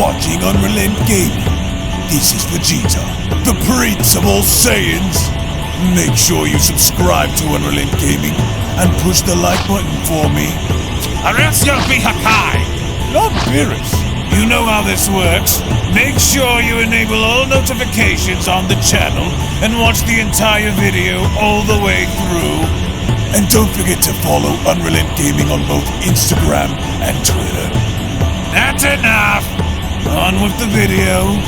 watching UnrealEntGaming. This is Vegito, the prince of all Saiyans. Make sure you subscribe to UnrealEntGaming and push the like button for me. Or else you'll be Hakai. Not Beerus. You know how this works. Make sure you enable all notifications on the channel and watch the entire video all the way through. And don't forget to follow UnrealEntGaming on both Instagram and Twitter. That's enough! On with the video.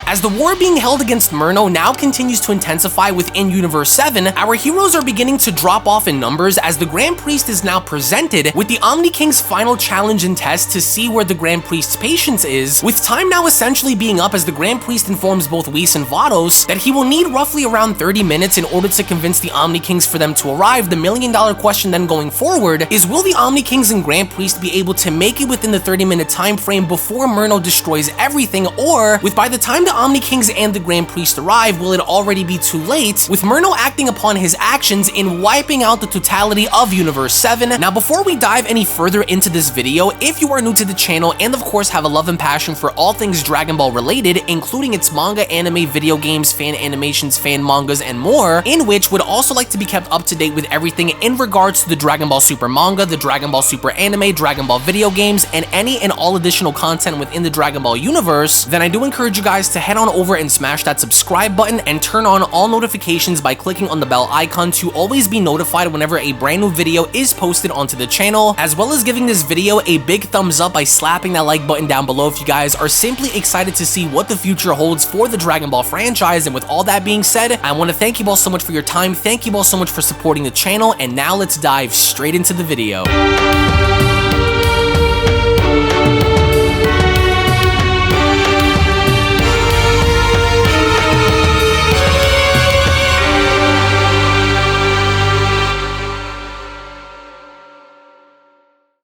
As the war being held against Merno now continues to intensify within Universe 7, our heroes are beginning to drop off in numbers as the Grand Priest is now presented with the Omni King's final challenge and test to see where the Grand Priest's patience is, with time now essentially being up as the Grand Priest informs both Whis and Vados that he will need roughly around 30 minutes in order to convince the Omni Kings for them to arrive. The million-dollar question then going forward is, will the Omni Kings and Grand Priest be able to make it within the 30-minute time frame before Merno destroys everything, or by the time the Omni Kings and the Grand Priest arrive, will it already be too late, with Merno acting upon his actions in wiping out the totality of Universe 7? Now, before we dive any further into this video, if you are new to the channel and of course have a love and passion for all things Dragon Ball related, including its manga, anime, video games, fan animations, fan mangas, and more, in which would also like to be kept up to date with everything in regards to the Dragon Ball Super manga, the Dragon Ball Super anime, Dragon Ball video games, and any and all additional content within the Dragon Ball universe, then I do encourage you guys to head on over and smash that subscribe button and turn on all notifications by clicking on the bell icon to always be notified whenever a brand new video is posted onto the channel, as well as giving this video a big thumbs up by slapping that like button down below if you guys are simply excited to see what the future holds for the Dragon Ball franchise. And with all that being said, I want to thank you all so much for your time, thank you all so much for supporting the channel, and now let's dive straight into the video.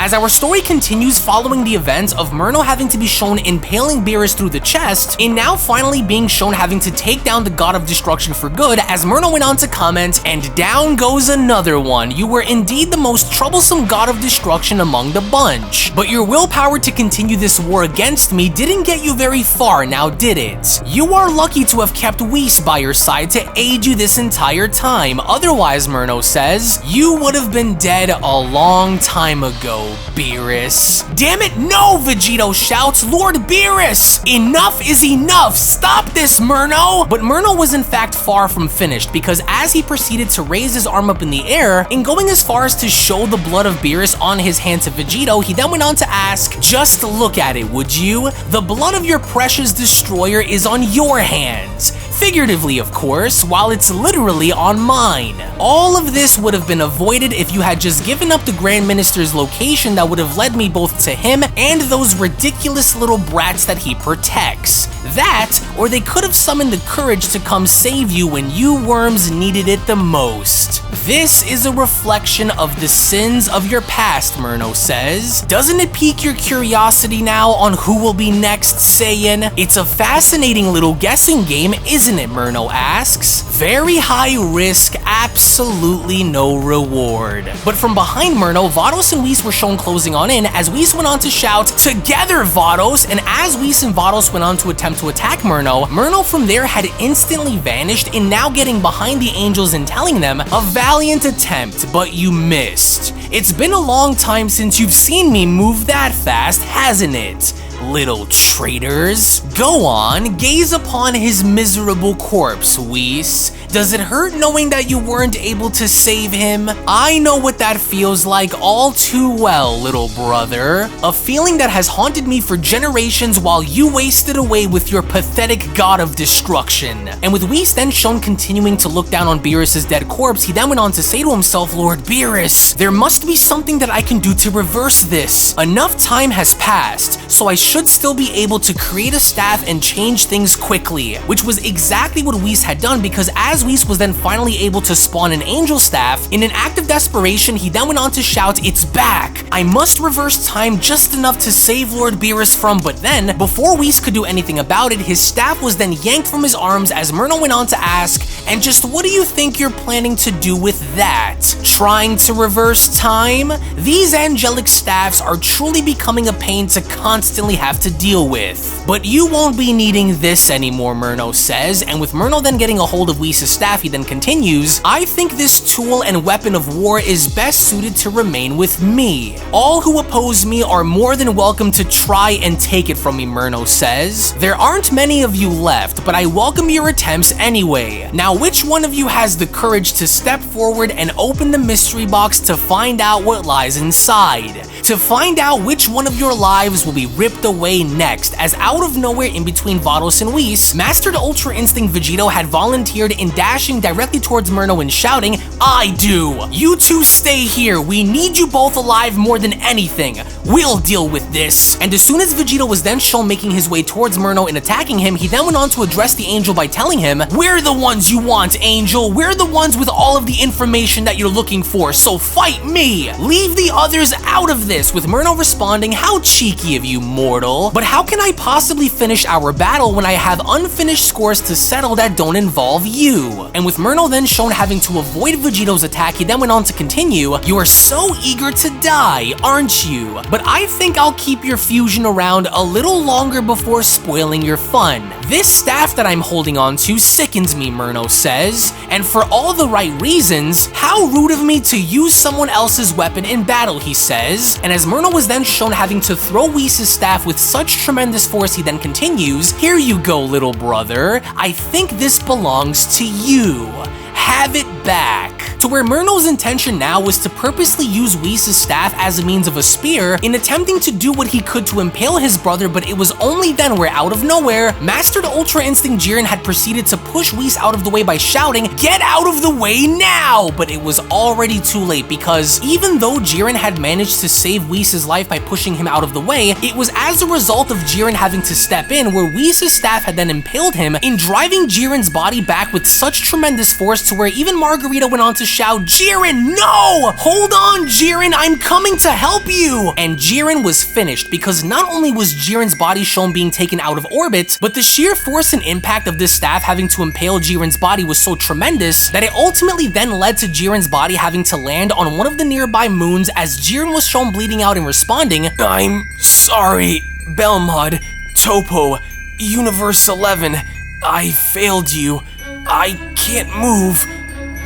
As our story continues following the events of Merno having to be shown impaling Beerus through the chest, and now finally being shown having to take down the God of Destruction for good, as Merno went on to comment, "And down goes another one. You were indeed the most troublesome God of Destruction among the bunch. But your willpower to continue this war against me didn't get you very far, now did it? You are lucky to have kept Whis by your side to aid you this entire time. Otherwise," Merno says, "you would have been dead a long time ago, Beerus." "Damn it, no!" Vegito shouts. "Lord Beerus! Enough is enough! Stop this, Merno!" But Merno was in fact far from finished, because as he proceeded to raise his arm up in the air, and going as far as to show the blood of Beerus on his hand to Vegito, he then went on to ask, "Just look at it, would you? The blood of your precious destroyer is on your hands. Figuratively, of course, while it's literally on mine. All of this would have been avoided if you had just given up the Grand Minister's location that would have led me both to him and those ridiculous little brats that he protects. That, or they could have summoned the courage to come save you when you worms needed it the most. This is a reflection of the sins of your past," Merno says. "Doesn't it pique your curiosity now on who will be next, Saiyan? It's a fascinating little guessing game, isn't it?" Merno asks. "Very high risk, absolutely no reward." But from behind Merno, Vados and Whis were shown closing on in, as Whis went on to shout, "Together, Vados!" And as Whis and Vados went on to attempt to attack Merno, Merno from there had instantly vanished, and now getting behind the angels and telling them, "A valiant attempt, but you missed. It's been a long time since you've seen me move that fast, hasn't it? Little traitors. Go on, gaze upon his miserable corpse, Whis. Does it hurt knowing that you weren't able to save him? I know what that feels like all too well, little brother. A feeling that has haunted me for generations while you wasted away with your pathetic God of Destruction." And with Whis then shown continuing to look down on Beerus' dead corpse, he then went on to say to himself, "Lord Beerus, there must be something that I can do to reverse this. Enough time has passed, so I should still be able to create a staff and change things quickly," which was exactly what Whis had done, because as as Whis was then finally able to spawn an angel staff, in an act of desperation, he then went on to shout, "It's back! I must reverse time just enough to save Lord Beerus from," but then, before Whis could do anything about it, his staff was then yanked from his arms as Merno went on to ask, "And just what do you think you're planning to do with that? Trying to reverse time? These angelic staffs are truly becoming a pain to constantly have to deal with. But you won't be needing this anymore," Merno says, and with Merno then getting a hold of Whis' staff, he then continues, "I think this tool and weapon of war is best suited to remain with me. All who oppose me are more than welcome to try and take it from me," Merno says. "There aren't many of you left, but I welcome your attempts anyway. Now which one of you has the courage to step forward and open the mystery box to find out what lies inside? To find out which one of your lives will be ripped away next," as out of nowhere in between Vados and Whis, Mastered Ultra Instinct Vegito had volunteered in dashing directly towards Merno and shouting, "I do! You two stay here, we need you both alive more than anything. We'll deal with this." And as soon as Vegito was then shown making his way towards Merno and attacking him, he then went on to address the angel by telling him, "We're the ones you want, Angel. We're the ones with all of the information that you're looking for, so fight me! Leave the others out of this," with Merno responding, "How cheeky of you, mortal. But how can I possibly finish our battle when I have unfinished scores to settle that don't involve you?" And with Merno then shown having to avoid Vegito's attack, he then went on to continue, "You are so eager to die, aren't you? But I think I'll keep your fusion around a little longer before spoiling your fun. This staff that I'm holding on to sickens me," Merno says, "and for all the right reasons. How rude of me to use someone else's weapon in battle," he says. And as Merno was then shown having to throw Whis' staff with such tremendous force, he then continues, "Here you go, little brother. I think this belongs to you. Have it back." To where Merno's intention now was to purposely use Whis' staff as a means of a spear in attempting to do what he could to impale his brother, but it was only then where out of nowhere, Mastered Ultra Instinct Jiren had proceeded to push Whis out of the way by shouting, "Get out of the way now!" But it was already too late, because even though Jiren had managed to save Whis' life by pushing him out of the way, it was as a result of Jiren having to step in where Whis' staff had then impaled him in driving Jiren's body back with such tremendous force to where even Marcarita went on to shout, "Jiren, no! Hold on, Jiren, I'm coming to help you!" And Jiren was finished, because not only was Jiren's body shown being taken out of orbit, but the sheer force and impact of this staff having to impale Jiren's body was so tremendous that it ultimately then led to Jiren's body having to land on one of the nearby moons as Jiren was shown bleeding out and responding, "I'm sorry, Belmod, Topo, Universe 11, I failed you. I can't move.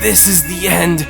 This is the end.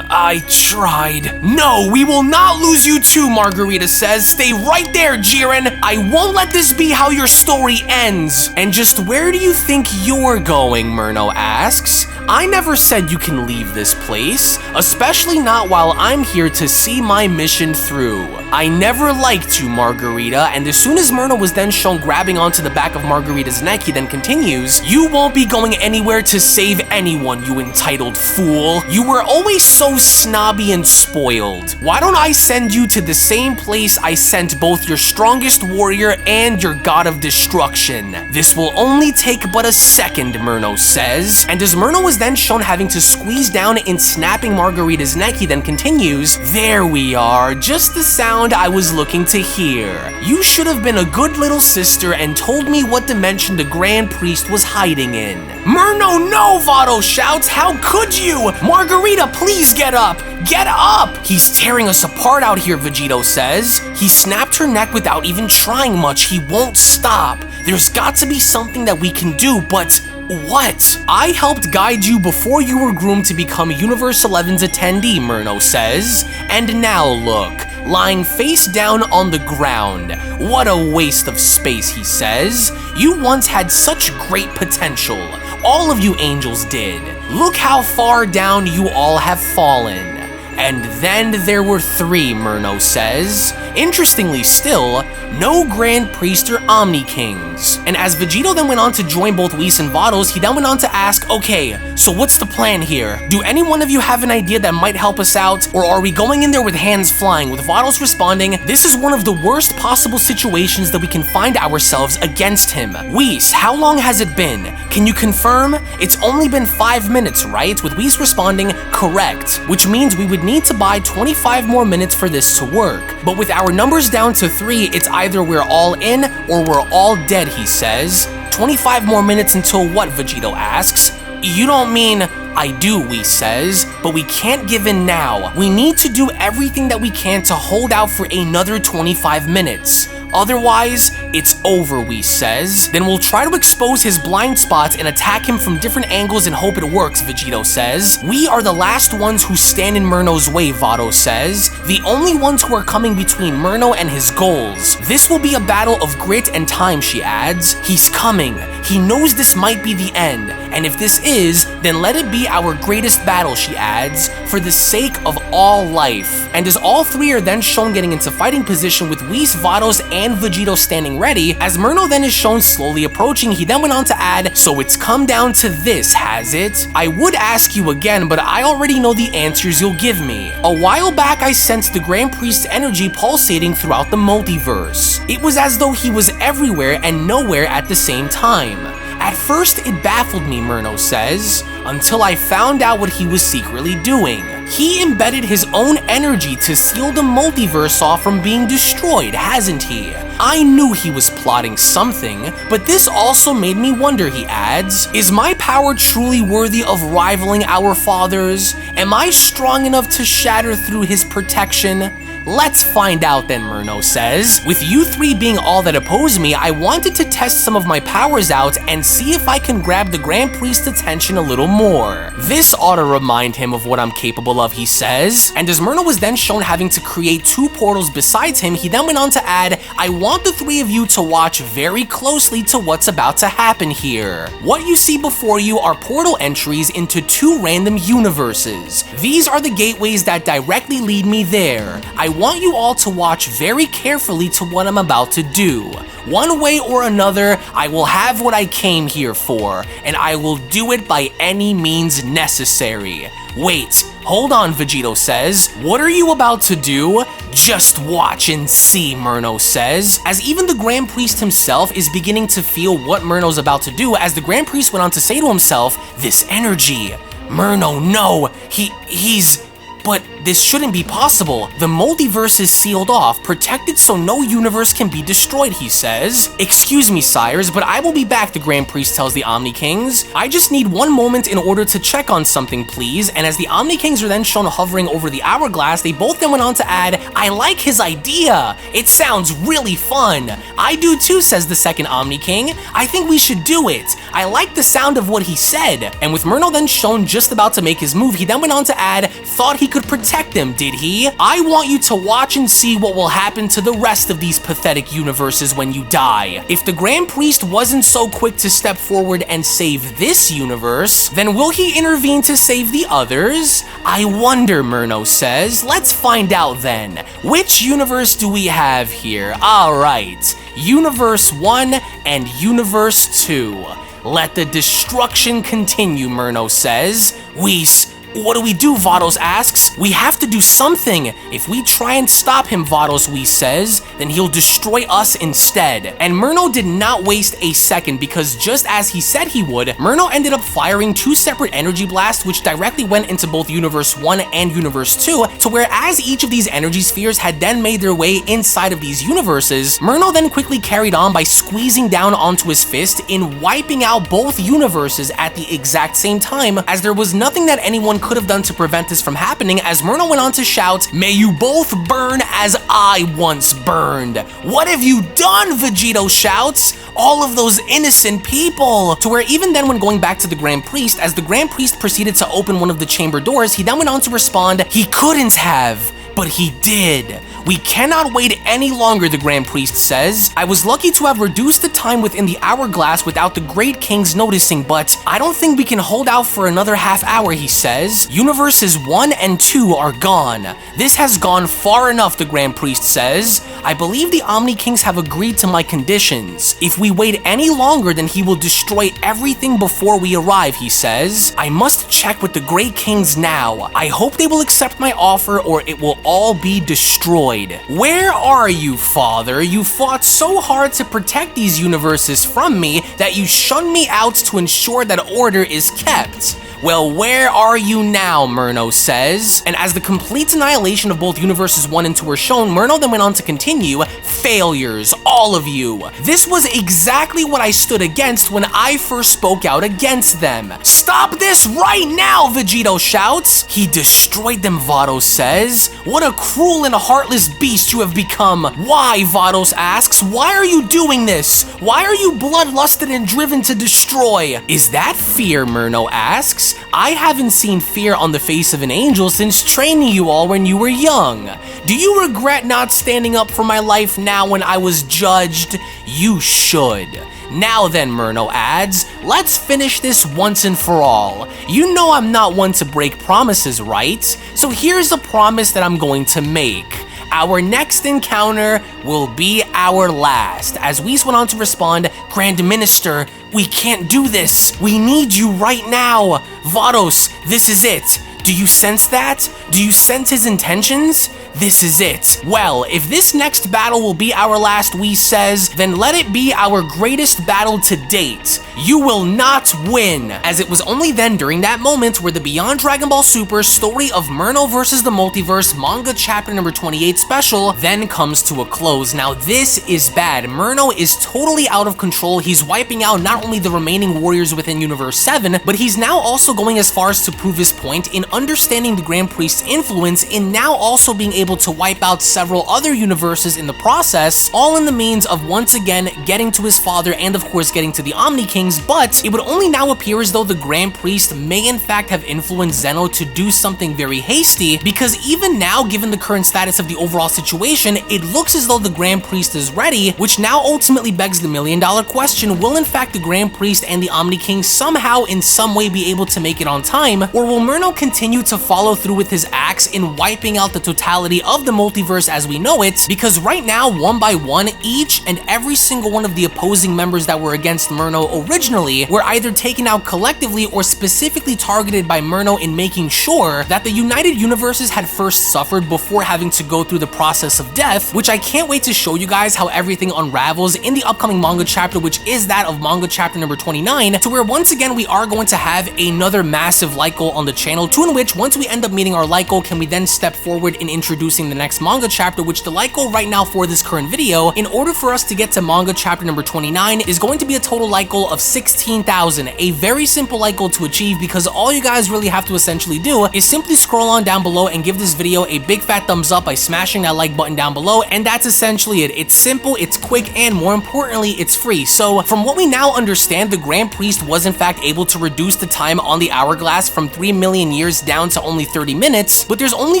I tried." "No, we will not lose you too," Marcarita says. "Stay right there, Jiren. I won't let this be how your story ends." "And just where do you think you're going?" Merno asks. "I never said you can leave this place, especially not while I'm here to see my mission through. I never liked you, Marcarita." And as soon as Merno was then shown grabbing onto the back of Margarita's neck, he then continues, "You won't be going anywhere to save anyone, you entitled fool. You were always so snobby and spoiled. Why don't I send you to the same place I sent both your strongest warrior and your god of destruction? This will only take but a second," Merno says. And as Merno was then shown having to squeeze down and snapping Margarita's neck, he then continues, "There we are, just the sound I was looking to hear. You should have been a good little sister and told me what dimension the Grand Priest was hiding in." "Merno, no!" Vado shouts. "How could you? Margarita, please get up! Get up! He's tearing us apart out here," Vegito says. "He snapped her neck without even trying much. He won't stop. There's got to be something that we can do, but what? I helped guide you before you were groomed to become Universe 11's attendee," Merno says. "And now look, lying face down on the ground. What a waste of space," he says. "You once had such great potential. All of you angels did. Look how far down you all have fallen. And then there were 3, Merno says. Interestingly still, no Grand Priest or Omni Kings. And as Vegito then went on to join both Whis and Vados, he then went on to ask, okay, so what's the plan here? Do any one of you have an idea that might help us out? Or are we going in there with hands flying? With Vados responding, this is one of the worst possible situations that we can find ourselves against him. Whis, how long has it been? Can you confirm? It's only been 5 minutes, right? With Whis responding, correct. Which means we would need to buy 25 more minutes for this to work. But with our numbers down to 3, it's either we're all in or we're all dead, he says. 25 more minutes until what, Vegito asks. You don't mean... I do, Whis says, but we can't give in now. We need to do everything that we can to hold out for another 25 minutes. Otherwise, it's over, Whis says. Then we'll try to expose his blind spots and attack him from different angles and hope it works, Vegito says. We are the last ones who stand in Merno's way, Vados says. The only ones who are coming between Merno and his goals. This will be a battle of grit and time, she adds. He's coming. He knows this might be the end. And if this is, then let it be our greatest battle, she adds, for the sake of all life. And as all 3 are then shown getting into fighting position with Whis, Vados, and Vegito standing ready, as Merno then is shown slowly approaching, he then went on to add, so it's come down to this, has it? I would ask you again, but I already know the answers you'll give me. A while back, I sensed the Grand Priest's energy pulsating throughout the multiverse. It was as though he was everywhere and nowhere at the same time. At first, it baffled me, Merno says, until I found out what he was secretly doing. He embedded his own energy to seal the multiverse off from being destroyed, hasn't he? I knew he was plotting something, but this also made me wonder, he adds. Is my power truly worthy of rivaling our father's? Am I strong enough to shatter through his protection? Let's find out then, Merno says. With you 3 being all that oppose me, I wanted to test some of my powers out and see if I can grab the Grand Priest's attention a little more. This ought to remind him of what I'm capable of, he says. And as Merno was then shown having to create 2 portals besides him, he then went on to add, I want the 3 of you to watch very closely to what's about to happen here. What you see before you are portal entries into 2 random universes. These are the gateways that directly lead me there. I want you all to watch very carefully to what I'm about to do. One way or another, I will have what I came here for, and I will do it by any means necessary. Wait, hold on, Vegito says. What are you about to do? Just watch and see, Merno says. As even the Grand Priest himself is beginning to feel what Merno's about to do, as the Grand Priest went on to say to himself, this energy. Merno, no, he's... But this shouldn't be possible. The multiverse is sealed off, protected so no universe can be destroyed, he says. Excuse me, sires, but I will be back, the Grand Priest tells the Omni Kings. I just need one moment in order to check on something, please. And as the Omni Kings are then shown hovering over the hourglass, they both then went on to add, I like his idea. It sounds really fun. I do too, says the second Omni King. I think we should do it. I like the sound of what he said. And with Merno then shown just about to make his move, he then went on to add, thought he could protect them, did he? I want you to watch and see what will happen to the rest of these pathetic universes when you die. If the Grand Priest wasn't so quick to step forward and save this universe, then will he intervene to save the others? I wonder, Merno says. Let's find out then. Which universe do we have here? Alright, Universe 1 and Universe 2. Let the destruction continue, Merno says. Whis, what do we do, Vados asks. We have to do something. If we try and stop him, Vados, Whis says, then he'll destroy us instead. And Merno did not waste a second because just as he said he would, Merno ended up firing 2 separate energy blasts which directly went into both Universe 1 and Universe 2, to where as each of these energy spheres had then made their way inside of these universes, Merno then quickly carried on by squeezing down onto his fist in wiping out both universes at the exact same time, as there was nothing that anyone could have done to prevent this from happening, as Merno went on to shout, may you both burn as I once burned. What have you done, Vegito shouts. All of those innocent people. To where even then when going back to the Grand Priest, as the Grand Priest proceeded to open one of the chamber doors, he then went on to respond, he couldn't have, but he did. We cannot wait any longer, the Grand Priest says. I was lucky to have reduced the time within the hourglass without the Great Kings noticing, but I don't think we can hold out for another half hour, he says. Universes 1 and 2 are gone. This has gone far enough, the Grand Priest says. I believe the Omni Kings have agreed to my conditions. If we wait any longer, then he will destroy everything before we arrive, he says. I must check with the Great Kings now. I hope they will accept my offer or it will all be destroyed. Where are you, Father? You fought so hard to protect these universes from me that you shunned me out to ensure that order is kept. Well, where are you now, Merno says. And as the complete annihilation of both Universes 1 and 2 are shown, Merno then went on to continue, failures, all of you. This was exactly what I stood against when I first spoke out against them. Stop this right now, Vegito shouts. He destroyed them, Vados says. What a cruel and heartless beast you have become. Why, Vados asks, why are you doing this? Why are you bloodlusted and driven to destroy? Is that fear, Merno asks. I haven't seen fear on the face of an angel since training you all when you were young. Do you regret not standing up for my life now when I was judged? You should. Now then, Merno adds, let's finish this once and for all. You know I'm not one to break promises, right? So here's a promise that I'm going to make. Our next encounter will be our last. As Whis went on to respond, Grand Minister, we can't do this. We need you right now. Vados, this is it. Do you sense that? Do you sense his intentions? This is it. Well, if this next battle will be our last, Whis says, then let it be our greatest battle to date. You will not win. As it was only then during that moment where the Beyond Dragon Ball Super story of Merno vs. the Multiverse manga chapter number 28 special then comes to a close. Now this is bad. Merno is totally out of control. He's wiping out not only the remaining warriors within Universe 7, but he's now also going as far as to prove his point in understanding the Grand Priest's influence in now also being able to wipe out several other universes in the process, all in the means of once again getting to his father and of course getting to the Omni Kings, but it would only now appear as though the Grand Priest may in fact have influenced Zeno to do something very hasty, because even now, given the current status of the overall situation, it looks as though the Grand Priest is ready, which now ultimately begs the million-dollar question, will in fact the Grand Priest and the Omni King somehow in some way be able to make it on time, or will Merno continue to follow through with his acts in wiping out the totality of the multiverse as we know it? Because right now, one by one, each and every single one of the opposing members that were against Merno originally were either taken out collectively or specifically targeted by Merno in making sure that the United Universes had first suffered before having to go through the process of death, which I can't wait to show you guys how everything unravels in the upcoming manga chapter, which is that of manga chapter number 29, to where once again we are going to have another massive like goal on the channel, to in which once we end up meeting our like goal, can we then step forward in introducing the next manga chapter, which the like goal right now for this current video, in order for us to get to manga chapter number 29, is going to be a total like goal of 16,000, a very simple like goal to achieve, because all you guys really have to essentially do is simply scroll on down below and give this video a big fat thumbs up by smashing that like button down below, and that's essentially it. It's simple, it's quick, and more importantly, it's free. So from what we now understand, the Grand Priest was in fact able to reduce the time on the hourglass from 3 million years down to only 30 minutes, but there's only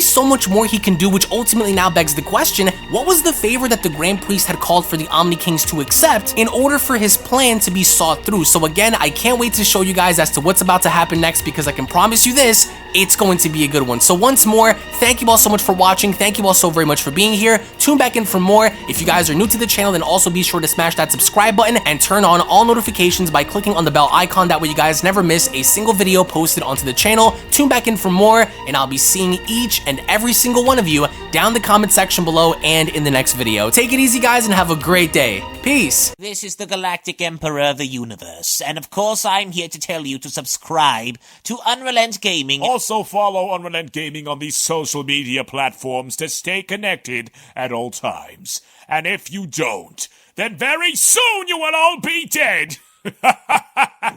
so much more he can do, which ultimately now begs the question, what was the favor that the Grand Priest had called for the Omni Kings to accept in order for his plan to be sought through? So again, I can't wait to show you guys as to what's about to happen next, because I can promise you this, it's going to be a good one. So once more, thank you all so much for watching. Thank you all so very much for being here. Tune back in for more. If you guys are new to the channel, then also be sure to smash that subscribe button and turn on all notifications by clicking on the bell icon. That way you guys never miss a single video posted onto the channel. Tune back in for more, and I'll be seeing each and every single one of you down the comment section below and in the next video. Take it easy, guys, and have a great day. Peace. This is the Galactic Emperor of the Universe, and of course I'm here to tell you to subscribe to UnrealEntGaming. Also follow UnrealEntGaming on these social media platforms to stay connected at all times. And if you don't, then very soon you will all be dead!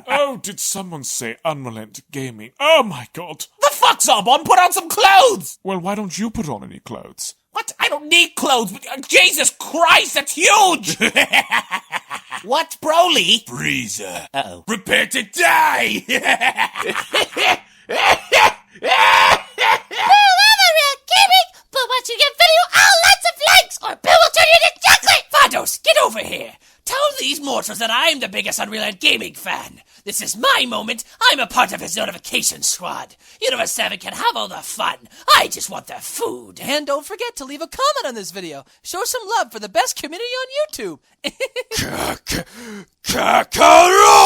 Oh, did someone say UnrealEntGaming? Oh my god. The fuck's up? Put on some clothes! Well, why don't you put on any clothes? What? I don't need clothes, but Jesus Christ, that's huge! What, Broly? Freezer. Uh-oh. Prepare to die! UnrealEntGaming, but once you get video, lots of the biggest UnrealEntGaming fan. This is my moment. I'm a part of his notification squad. Universe 7 can have all the fun. I just want the food. And don't forget to leave a comment on this video. Show some love for the best community on YouTube. Kakarota!